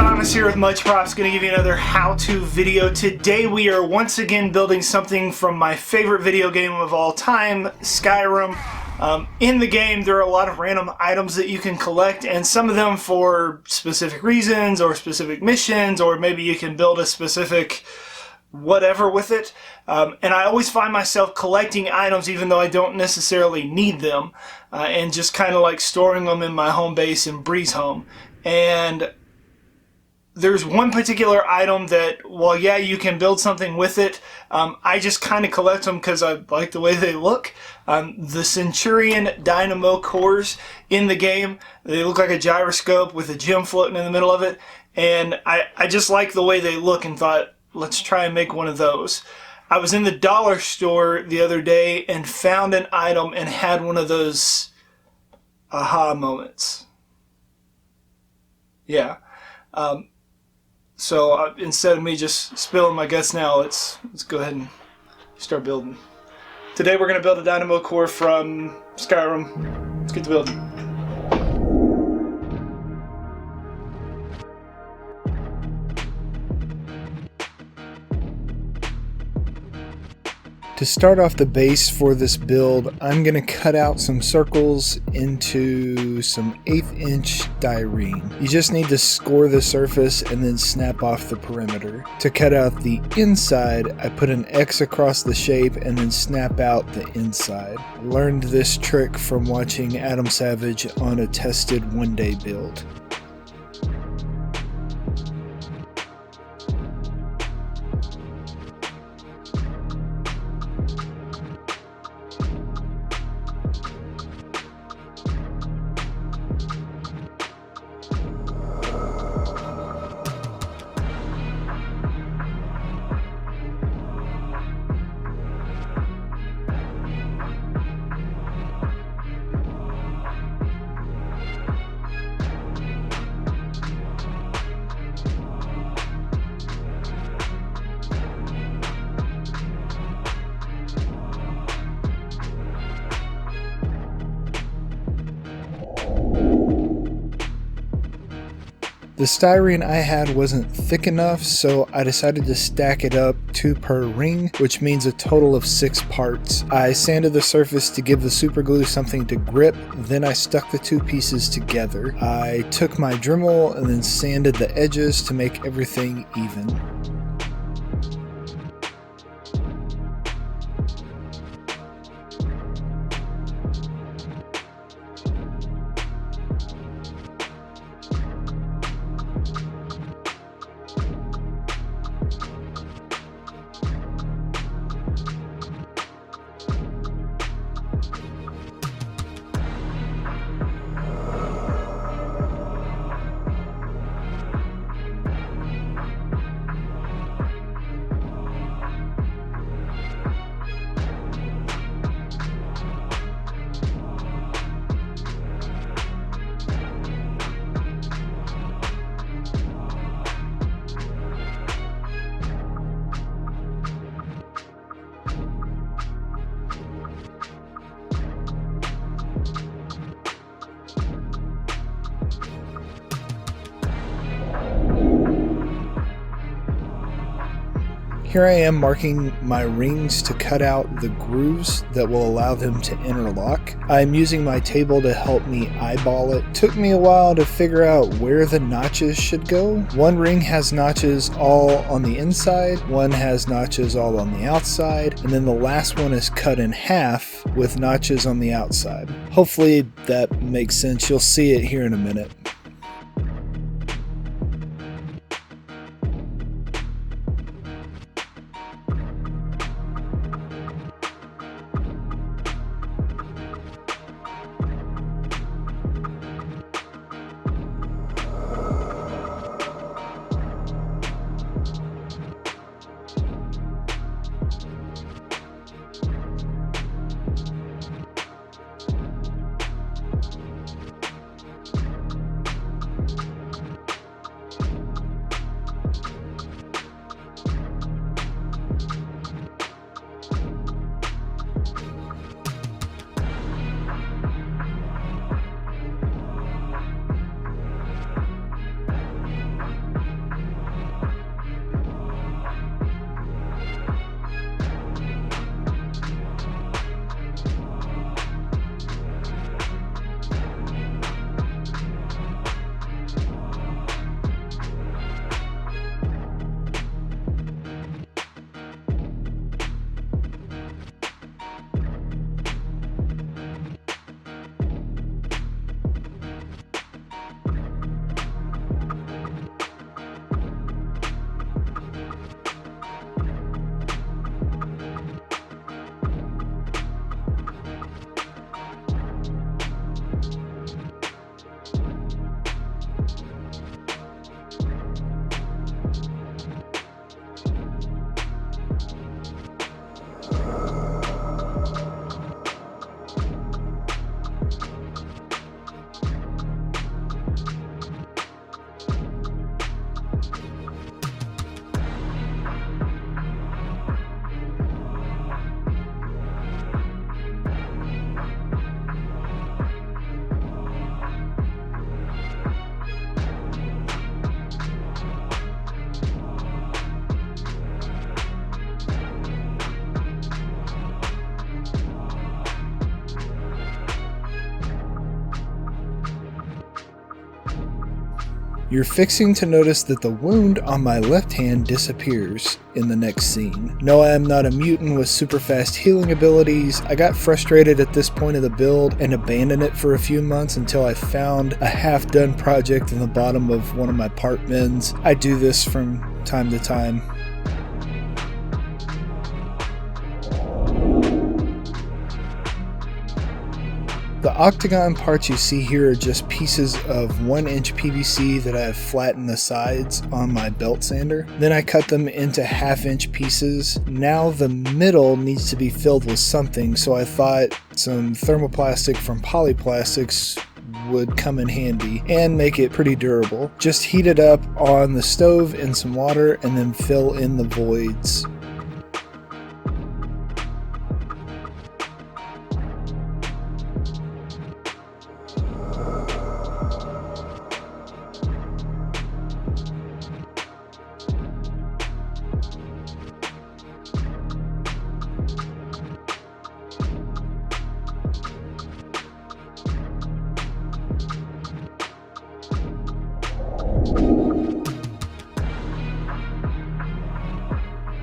Thomas here with Much Props, going to give you another how-to video. Today we are once again building something from my favorite video game of all time, Skyrim. In the game there are a lot of random items that you can collect, and some of them for specific reasons or specific missions, or maybe you can build a specific whatever with it. And I always find myself collecting items even though I don't necessarily need them, and just kind of like storing them in my home base in Breeze Home. And there's one particular item that, well, yeah, you can build something with it. I just kind of collect them because I like the way they look. The Centurion Dynamo Cores in the game, they look like a gyroscope with a gem floating in the middle of it. And I just like the way they look and thought, let's try and make one of those. I was in the dollar store the other day and found an item and had one of those aha moments. Yeah. So instead of me just spilling my guts now, let's go ahead and start building. Today we're going to build a Dynamo Core from Skyrim. Let's get to building. To start off the base for this build, I'm going to cut out some circles into some 1/8 inch styrene. You just need to score the surface and then snap off the perimeter. To cut out the inside, I put an X across the shape and then snap out the inside. I learned this trick from watching Adam Savage on a tested one-day build. The styrene I had wasn't thick enough, so I decided to stack it up 2 per ring, which means a total of 6 parts. I sanded the surface to give the superglue something to grip, then I stuck the 2 pieces together. I took my Dremel and then sanded the edges to make everything even. Here I am marking my rings to cut out the grooves that will allow them to interlock. I'm using my table to help me eyeball it. Took me a while to figure out where the notches should go. One ring has notches all on the inside, one has notches all on the outside, and then the last one is cut in half with notches on the outside. Hopefully that makes sense. You'll see it here in a minute. You're fixing to notice that the wound on my left hand disappears in the next scene. No, I am not a mutant with super fast healing abilities. I got frustrated at this point of the build and abandoned it for a few months until I found a half-done project in the bottom of one of my part bins. I do this from time to time. The octagon parts you see here are just pieces of 1-inch PVC that I have flattened the sides on my belt sander. Then I cut them into half-inch pieces. Now the middle needs to be filled with something, so I thought some thermoplastic from Polyplastics would come in handy and make it pretty durable. Just heat it up on the stove in some water and then fill in the voids.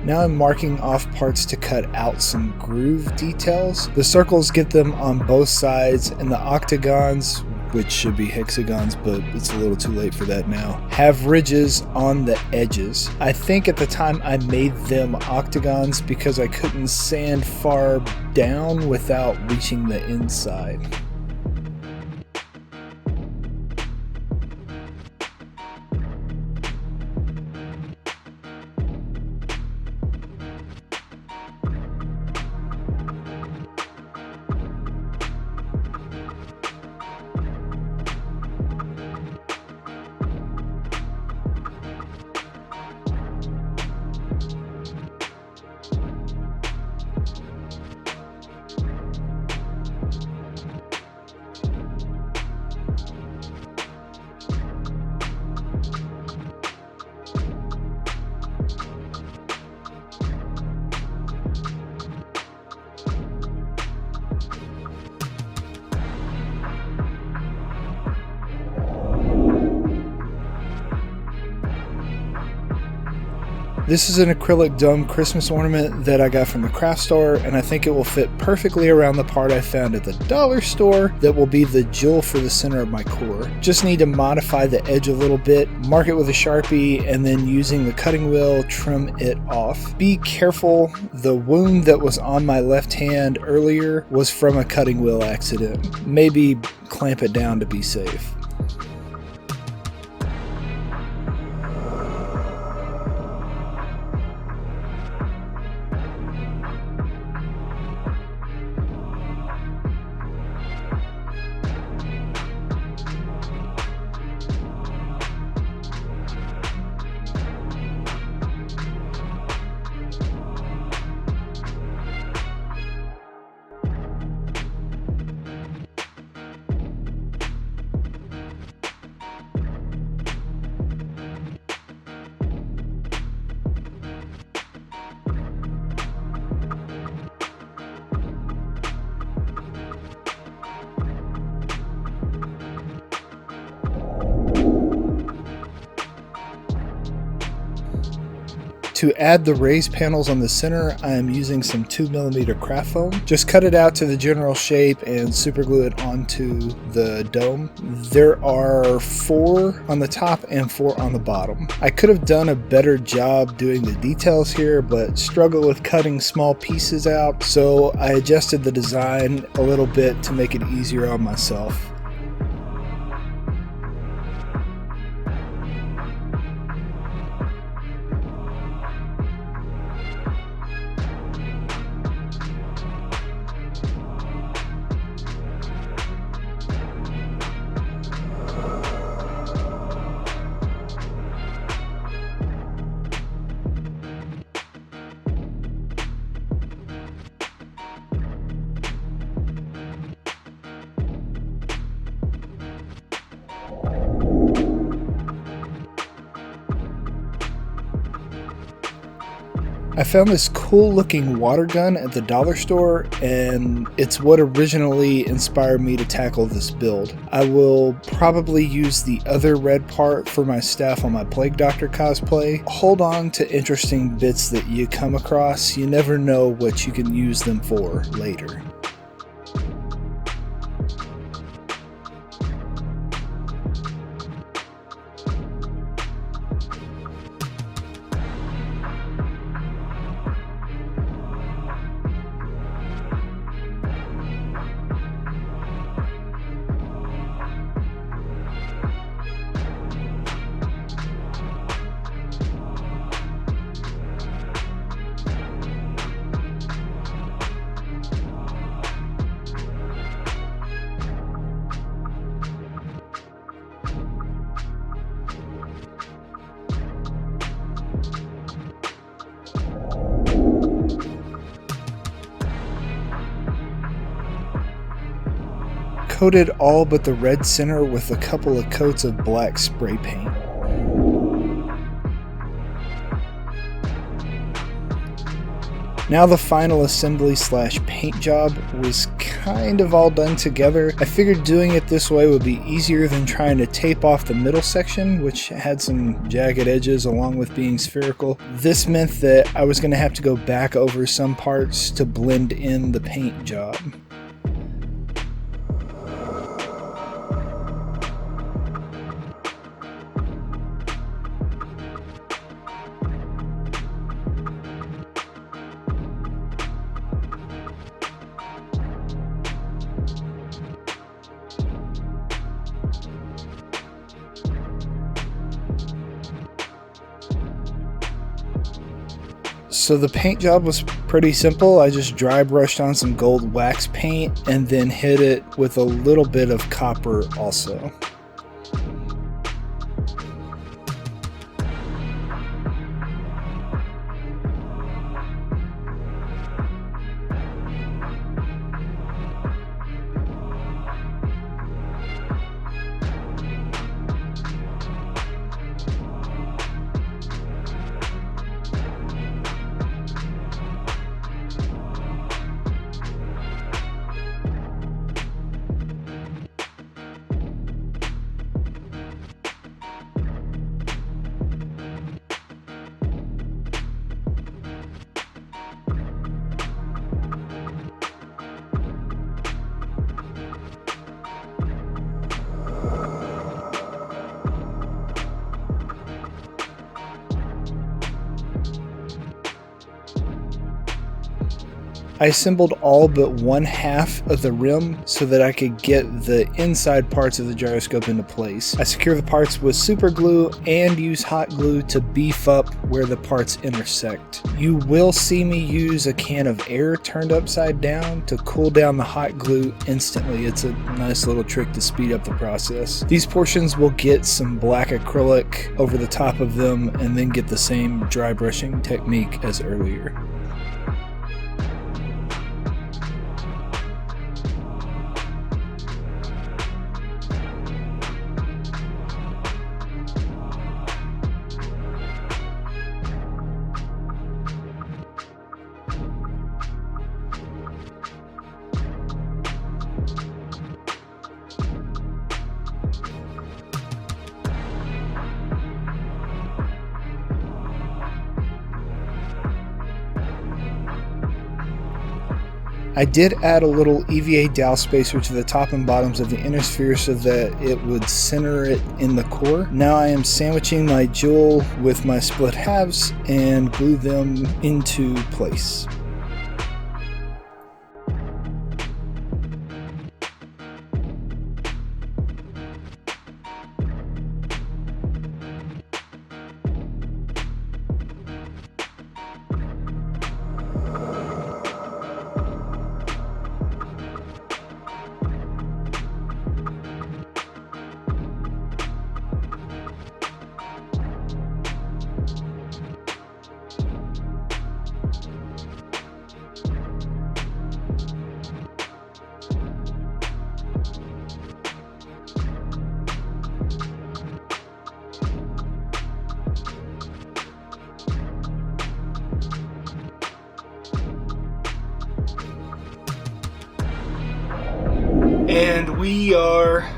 Now I'm marking off parts to cut out some groove details. The circles get them on both sides, and the octagons, which should be hexagons, but it's a little too late for that now, have ridges on the edges. I think at the time I made them octagons because I couldn't sand far down without reaching the inside. This is an acrylic dome Christmas ornament that I got from the craft store, and I think it will fit perfectly around the part I found at the dollar store that will be the jewel for the center of my core. Just need to modify the edge a little bit, mark it with a Sharpie, and then using the cutting wheel trim it off. Be careful, the wound that was on my left hand earlier was from a cutting wheel accident. Maybe clamp it down to be safe. To add the raised panels on the center, I am using some 2mm craft foam. Just cut it out to the general shape and super glue it onto the dome. There are 4 on the top and 4 on the bottom. I could have done a better job doing the details here, but struggle with cutting small pieces out, so I adjusted the design a little bit to make it easier on myself. I found this cool looking water gun at the dollar store, and it's what originally inspired me to tackle this build. I will probably use the other red part for my staff on my Plague Doctor cosplay. Hold on to interesting bits that you come across. You never know what you can use them for later. Coated all but the red center with a couple of coats of black spray paint. Now the final assembly / paint job was kind of all done together. I figured doing it this way would be easier than trying to tape off the middle section, which had some jagged edges along with being spherical. This meant that I was going to have to go back over some parts to blend in the paint job. So the paint job was pretty simple. I just dry brushed on some gold wax paint and then hit it with a little bit of copper also. I assembled all but one half of the rim so that I could get the inside parts of the gyroscope into place. I secure the parts with super glue and use hot glue to beef up where the parts intersect. You will see me use a can of air turned upside down to cool down the hot glue instantly. It's a nice little trick to speed up the process. These portions will get some black acrylic over the top of them and then get the same dry brushing technique as earlier. I did add a little EVA dowel spacer to the top and bottoms of the inner sphere so that it would center it in the core. Now I am sandwiching my jewel with my split halves and glue them into place. And we are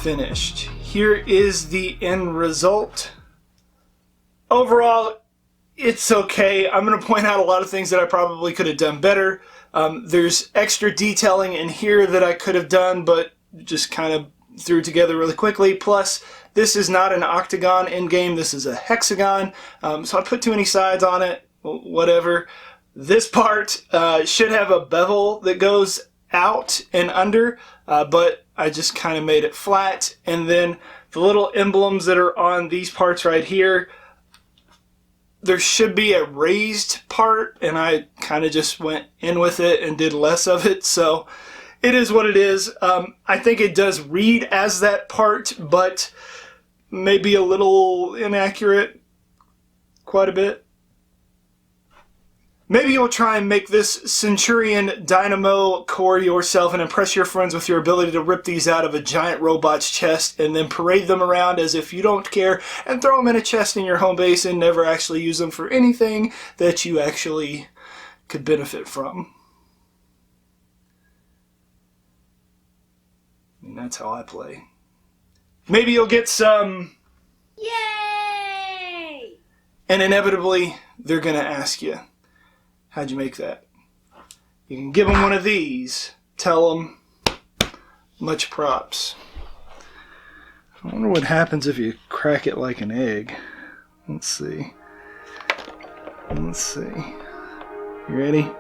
finished. Here is the end result. Overall, it's okay. I'm going to point out a lot of things that I probably could have done better. There's extra detailing in here that I could have done, but just kind of threw together really quickly. Plus, this is not an octagon in-game. This is a hexagon. So I put too many sides on it. Whatever. This part should have a bevel that goes out and under, but I just kind of made it flat. And then the little emblems that are on these parts right here, there should be a raised part, and I kind of just went in with it and did less of it, so it is what it is. I think it does read as that part, but maybe a little inaccurate, quite a bit. Maybe you'll try and make this Centurion Dynamo Core yourself and impress your friends with your ability to rip these out of a giant robot's chest and then parade them around as if you don't care and throw them in a chest in your home base and never actually use them for anything that you actually could benefit from. I mean, that's how I play. Maybe you'll get some... Yay! And inevitably, they're going to ask you, how'd you make that? You can give them one of these. Tell them, much props. I wonder what happens if you crack it like an egg. Let's see. You ready?